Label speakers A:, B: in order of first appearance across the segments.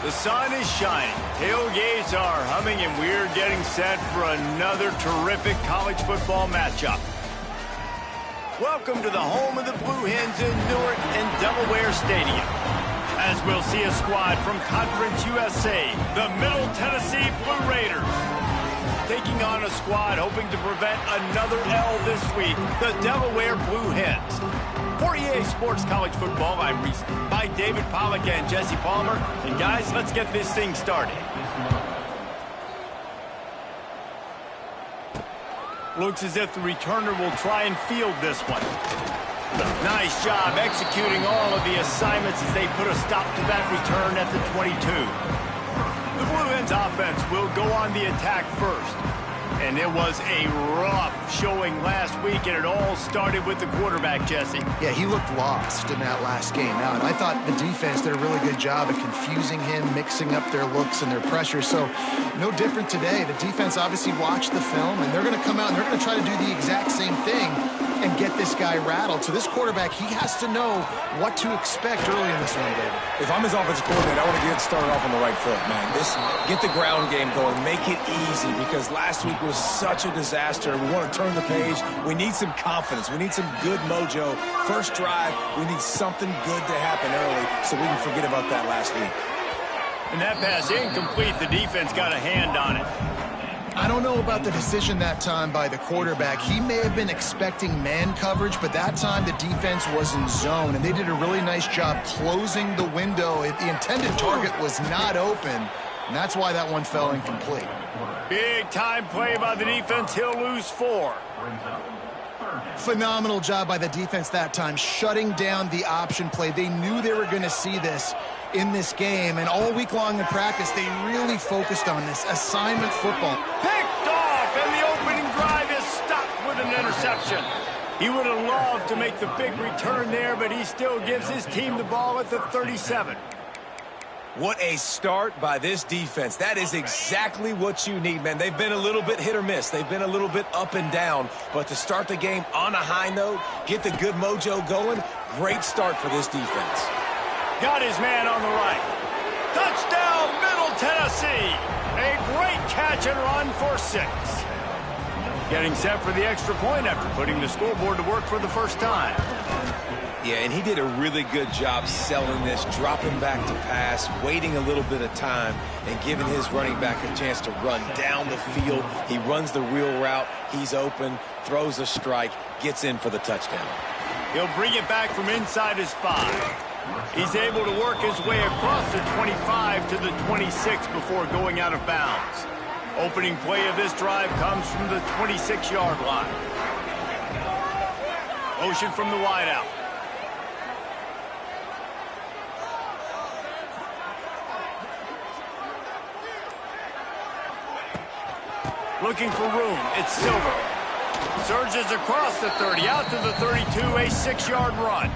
A: The sun is shining, tailgates are humming, and we're getting set for another terrific college football matchup. Welcome to the home of the Blue Hens in Newark and Delaware Stadium. As we'll see a squad from Conference USA, the Middle Tennessee Blue Raiders. Taking on a squad hoping to prevent another L this week, the Delaware Blue Hens. For EA Sports College Football, I'm Reese by David Pollack and Jesse Palmer. And guys, let's get this thing started. Looks as if the returner will try and field this one. Nice job executing all of the assignments as they put a stop to that return at the 22. The Blue Hens offense will go on the attack first. And it was a rough showing last week, and it all started with the quarterback, Jesse.
B: Yeah, he looked lost in that last game out. I thought the defense did a really good job of confusing him, mixing up their looks and their pressure. So no different today. The defense obviously watched the film, and they're going to come out and they're going to try to do the exact same thing and get this guy rattled. So this quarterback, he has to know what to expect early in this one, David.
C: If I'm his offensive coordinator, I want to get started off on the right foot, man. Get the ground game going. Make it easy, because last week was such a disaster. We want to turn the page. We need some confidence. We need some good mojo. First drive, we need something good to happen early so we can forget about that last week.
A: And that pass incomplete. The defense got a hand on it.
B: I don't know about the decision that time by the quarterback. He may have been expecting man coverage, but that time the defense was in zone, and they did a really nice job closing the window. The intended target was not open, and that's why that one fell incomplete.
A: Big time play by the defense. He'll lose 4.
B: Phenomenal job by the defense that time, shutting down the option play. They knew they were going to see this in this game, and all week long in practice, they really focused on this assignment football.
A: Picked off, and the opening drive is stopped with an interception. He would have loved to make the big return there, but he still gives his team the ball at the 37.
C: What a start by this defense. That is exactly what you need, man. They've been a little bit hit or miss. They've been a little bit up and down. But to start the game on a high note, get the good mojo going, great start for this defense.
A: Got his man on the right. Touchdown, Middle Tennessee. A great catch and run for 6. Getting set for the extra point after putting the scoreboard to work for the first time.
C: Yeah, and he did a really good job selling this, dropping back to pass, waiting a little bit of time, and giving his running back a chance to run down the field. He runs the real route. He's open, throws a strike, gets in for the touchdown.
A: He'll bring it back from inside his 5. He's able to work his way across the 25 to the 26 before going out of bounds. Opening play of this drive comes from the 26-yard line. Motion from the wideout. Looking for room. It's Silver. Surges across the 30, out to the 32, a 6-yard run.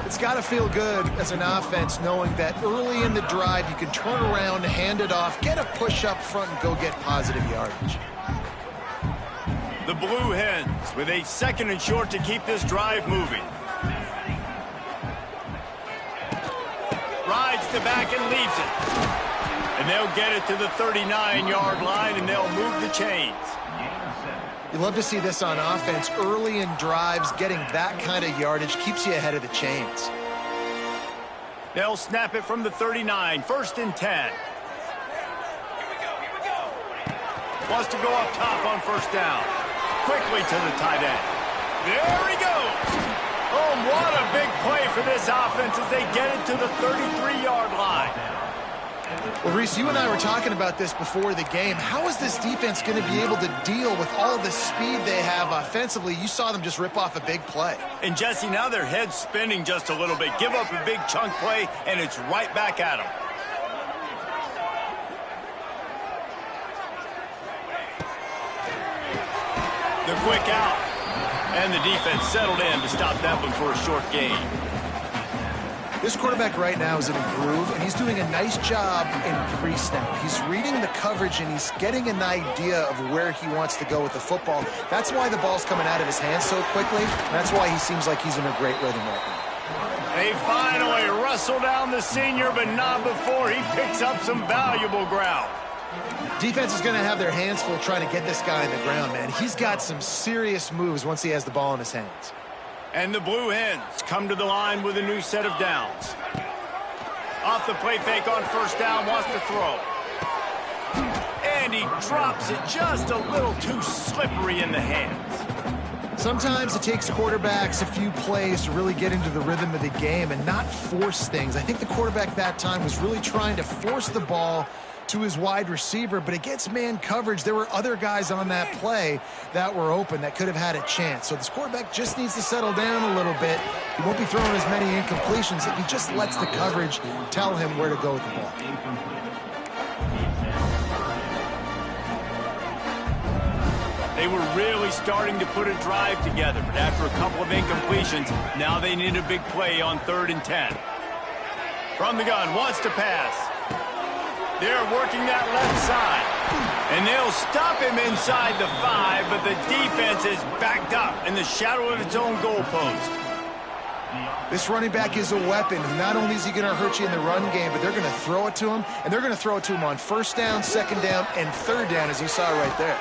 B: It's got to feel good as an offense knowing that early in the drive you can turn around, hand it off, get a push up front, and go get positive yardage.
A: The Blue Hens with a 2nd and short to keep this drive moving. Rides the back and leaves it. And they'll get it to the 39-yard line, and they'll move the chains.
B: You love to see this on offense. Early in drives, getting that kind of yardage keeps you ahead of the chains.
A: They'll snap it from the 39, 1st and 10. Wants to go up top on 1st down. Quickly to the tight end. There he goes. Oh, what a big play for this offense as they get it to the 33-yard line.
B: Well, Reese, you and I were talking about this before the game. How is this defense going to be able to deal with all the speed they have offensively? You saw them just rip off a big play.
A: And, Jesse, now their head's spinning just a little bit. Give up a big chunk play, and it's right back at them. The quick out. And the defense settled in to stop that one for a short gain.
B: This quarterback right now is in a groove, and he's doing a nice job in pre-snap. He's reading the coverage, and he's getting an idea of where he wants to go with the football. That's why the ball's coming out of his hands so quickly, and that's why he seems like he's in a great rhythm right now.
A: They finally wrestle down the senior, but not before he picks up some valuable ground.
B: Defense is going to have their hands full trying to get this guy in the ground, man. He's got some serious moves once he has the ball in his hands.
A: And the Blue Hens come to the line with a new set of downs. Off the play fake on first down, wants to throw. And he drops it just a little too slippery in the hands.
B: Sometimes it takes quarterbacks a few plays to really get into the rhythm of the game and not force things. I think the quarterback that time was really trying to force the ball to his wide receiver, but against man coverage, there were other guys on that play that were open that could have had a chance. So this quarterback just needs to settle down a little bit. He won't be throwing as many incompletions if he just lets the coverage tell him where to go with the ball.
A: They were really starting to put a drive together, but after a couple of incompletions, now they need a big play on 3rd and 10. From the gun, wants to pass. They're working that left side. And they'll stop him inside the 5, but the defense is backed up in the shadow of its own goalpost.
B: This running back is a weapon. Not only is he going to hurt you in the run game, but they're going to throw it to him, and they're going to throw it to him on 1st down, 2nd down, and 3rd down, as you saw right there.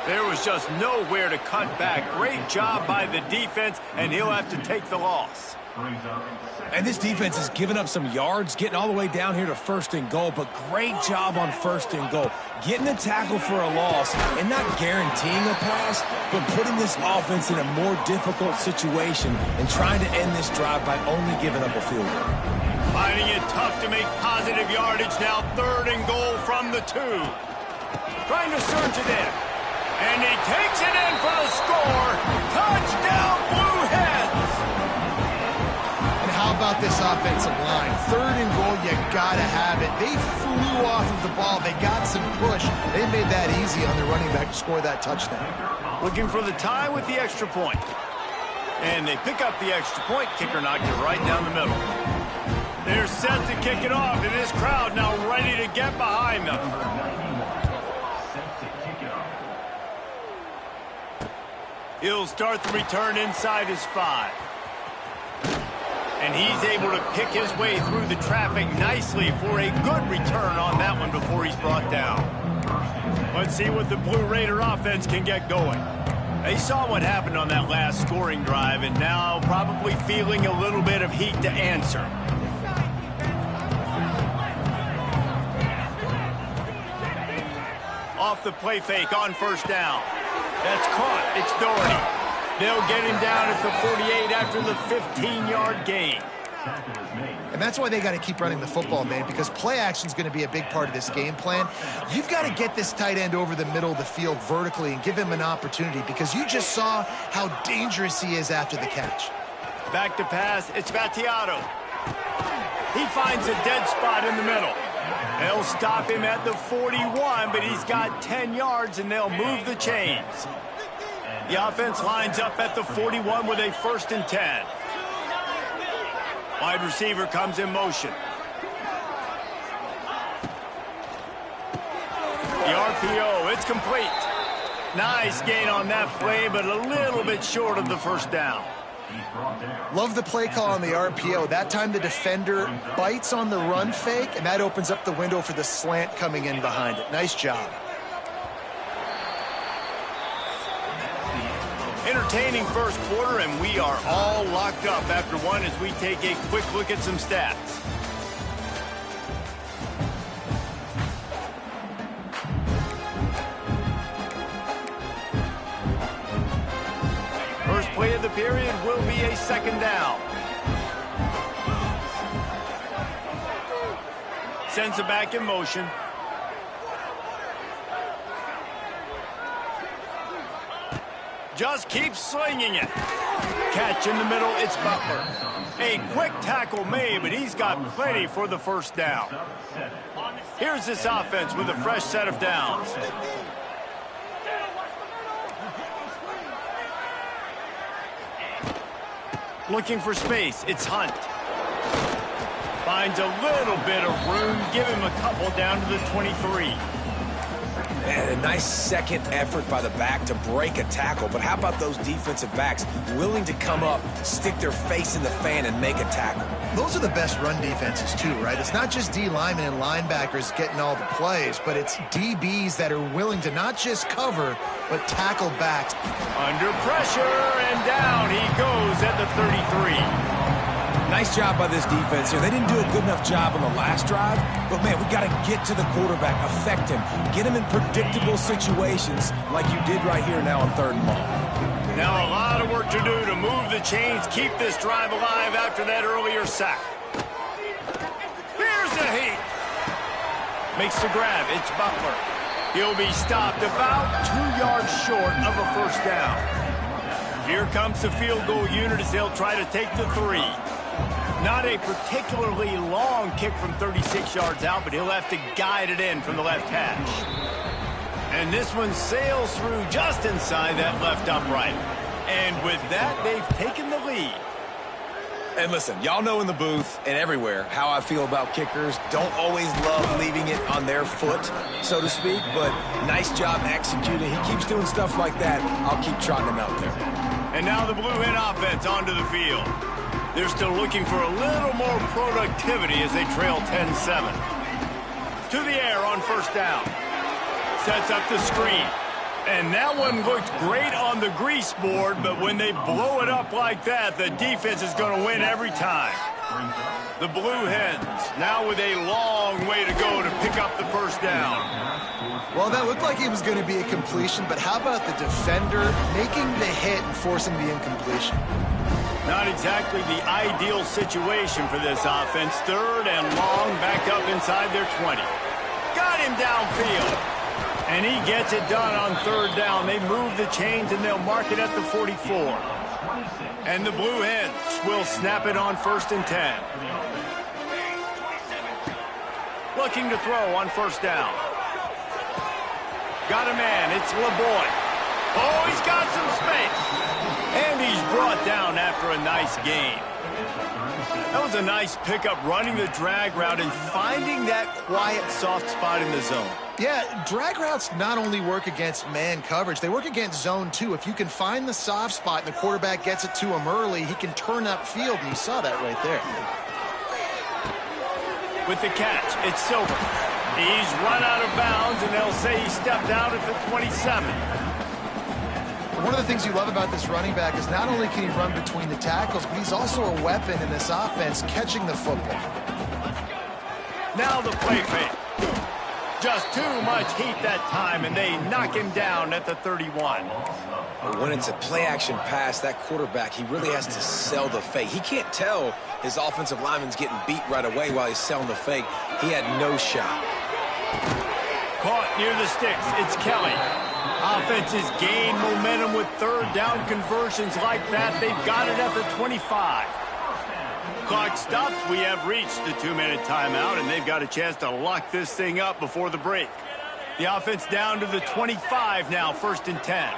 A: There was just nowhere to cut back. Great job by the defense, and he'll have to take the loss.
C: And this defense has given up some yards, getting all the way down here to 1st and goal, but great job on 1st and goal. Getting the tackle for a loss and not guaranteeing a pass, but putting this offense in a more difficult situation and trying to end this drive by only giving up a field goal.
A: Finding it tough to make positive yardage now. 3rd and goal from the 2. Trying to surge it in. And he takes it in for the score. Touchdown, Blue Hens!
B: And how about this offensive line? 3rd and goal, you gotta have it. They flew off of the ball. They got some push. They made that easy on their running back to score that touchdown.
A: Looking for the tie with the extra point. And they pick up the extra point. Kicker knocked it right down the middle. They're set to kick it off, and this crowd now ready to get behind them. He'll start the return inside his 5. And he's able to pick his way through the traffic nicely for a good return on that one before he's brought down. Let's see what the Blue Raider offense can get going. They saw what happened on that last scoring drive and now probably feeling a little bit of heat to answer. Off the play fake on 1st down. That's caught. It's Doherty. They'll get him down at the 48 after the 15-yard gain.
B: And that's why they got to keep running the football, man, because play action is going to be a big part of this game plan. You've got to get this tight end over the middle of the field vertically and give him an opportunity because you just saw how dangerous he is after the catch.
A: Back to pass. It's Battiato. He finds a dead spot in the middle. They'll stop him at the 41, but he's got 10 yards, and they'll move the chains. The offense lines up at the 41 with a 1st and 10. Wide receiver comes in motion. The RPO, it's complete. Nice gain on that play, but a little bit short of the 1st down.
B: Love the play call on the RPO. That time the defender bites on the run fake, and that opens up the window for the slant coming in behind it. Nice job.
A: Entertaining 1st quarter, and we are all locked up after one as we take a quick look at some stats. First play of the period will be a 2nd down. Sends it back in motion. Just keeps slinging it. Catch in the middle, it's Butler. A quick tackle made, but he's got plenty for the 1st down. Here's this offense with a fresh set of downs. Looking for space, it's Hunt. Finds a little bit of room, give him a couple down to the 23.
C: And nice second effort by the back to break a tackle. But how about those defensive backs willing to come up, stick their face in the fan, and make a tackle?
B: Those are the best run defenses, too, right? It's not just D linemen and linebackers getting all the plays, but it's DBs that are willing to not just cover, but tackle backs.
A: Under pressure, and down he goes at the 33.
C: Nice job by this defense here. They didn't do a good enough job on the last drive, but, man, we got to get to the quarterback, affect him, get him in predictable situations like you did right here now on 3rd and long.
A: Now a lot of work to do to move the chains, keep this drive alive after that earlier sack. Here's the heat. Makes the grab. It's Butler. He'll be stopped about 2 yards short of a first down. Here comes the field goal unit as they'll try to take the 3. Not a particularly long kick from 36 yards out, but he'll have to guide it in from the left hash. And this one sails through just inside that left upright. And with that, they've taken the lead.
C: And listen, y'all know in the booth and everywhere how I feel about kickers. Don't always love leaving it on their foot, so to speak, but nice job executing. He keeps doing stuff like that. I'll keep trotting him out there.
A: And now the Blue Hen offense onto the field. They're still looking for a little more productivity as they trail 10-7. To the air on first down. Sets up the screen. And that one looked great on the grease board, but when they blow it up like that, the defense is going to win every time. The Blue Hens now with a long way to go to pick up the first down.
B: Well, that looked like it was going to be a completion, but how about the defender making the hit and forcing the incompletion?
A: Not exactly the ideal situation for this offense. 3rd and long, back up inside their 20. Got him downfield. And he gets it done on 3rd down. They move the chains, and they'll mark it at the 44. And the Blue Hens will snap it on 1st and 10. Looking to throw on first down. Got a man. It's LeBoy. Oh, he's got some space. And he's brought down after a nice gain. That was a nice pickup, running the drag route and finding that quiet, soft spot in the zone.
B: Yeah, drag routes not only work against man coverage, they work against zone too. If you can find the soft spot and the quarterback gets it to him early, he can turn upfield, and you saw that right there.
A: With the catch, it's Silver. He's run out of bounds, and they'll say he stepped out at the 27.
B: One of the things you love about this running back is not only can he run between the tackles, but he's also a weapon in this offense catching the football.
A: Now the play fake. Just too much heat that time, and they knock him down at the 31.
C: When it's a play-action pass, that quarterback, he really has to sell the fake. He can't tell his offensive lineman's getting beat right away while he's selling the fake. He had no shot.
A: Caught near the sticks. It's Kelly. Offenses gain momentum with 3rd down conversions like that. They've got it at the 25. Clock stops. We have reached the 2-minute timeout, and they've got a chance to lock this thing up before the break. The offense down to the 25 now, 1st and 10.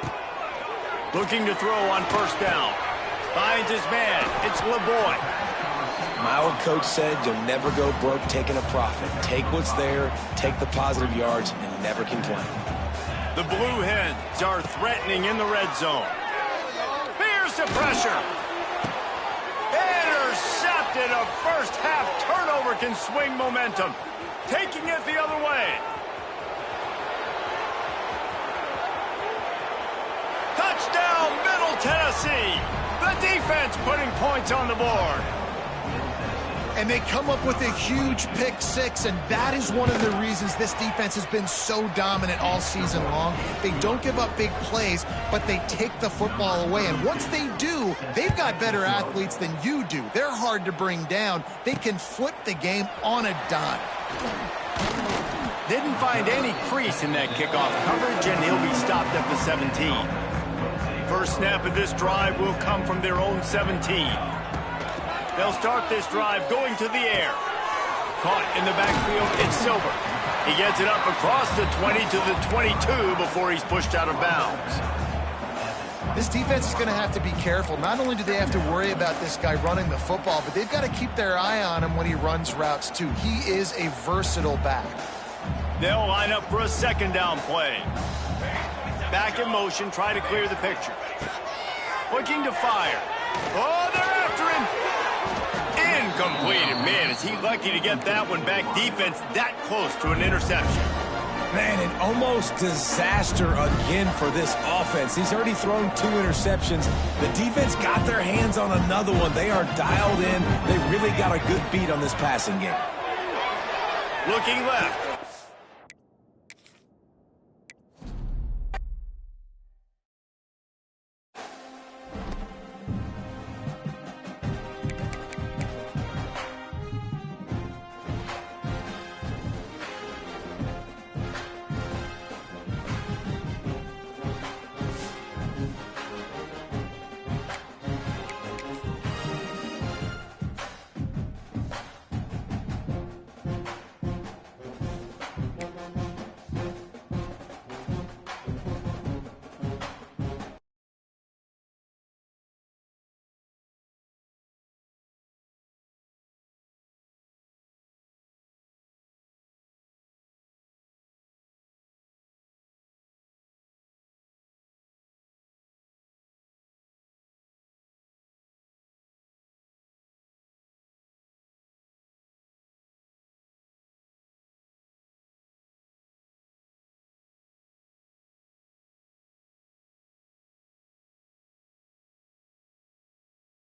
A: Looking to throw on first down. Finds his man. It's LeBoy.
C: My old coach said you'll never go broke taking a profit. Take what's there, take the positive yards, and never complain.
A: The Blue Hens are threatening in the red zone. Here's the pressure. Intercepted. A first-half turnover can swing momentum. Taking it the other way. Touchdown, Middle Tennessee. The defense putting points on the board.
B: And they come up with a huge pick six, and that is one of the reasons this defense has been so dominant all season long. They don't give up big plays, but they take the football away. And once they do, they've got better athletes than you do. They're hard to bring down. They can flip the game on a dime.
A: Didn't find any crease in that kickoff coverage, and he'll be stopped at the 17. First snap of this drive will come from their own 17. They'll start this drive going to the air. Caught in the backfield, it's Silver. He gets it up across the 20 to the 22 before he's pushed out of bounds.
B: This defense is going to have to be careful. Not only do they have to worry about this guy running the football, but they've got to keep their eye on him when he runs routes too. He is a versatile back.
A: They'll line up for a second down play. Back in motion, try to clear the picture. Looking to fire. Oh, they're after him. Incomplete. And man, is he lucky to get that one back. Defense that close to an interception.
C: Man, an almost disaster again for this offense. He's already thrown 2 interceptions. The defense got their hands on another one. They are dialed in. They really got a good beat on this passing game.
A: Looking left.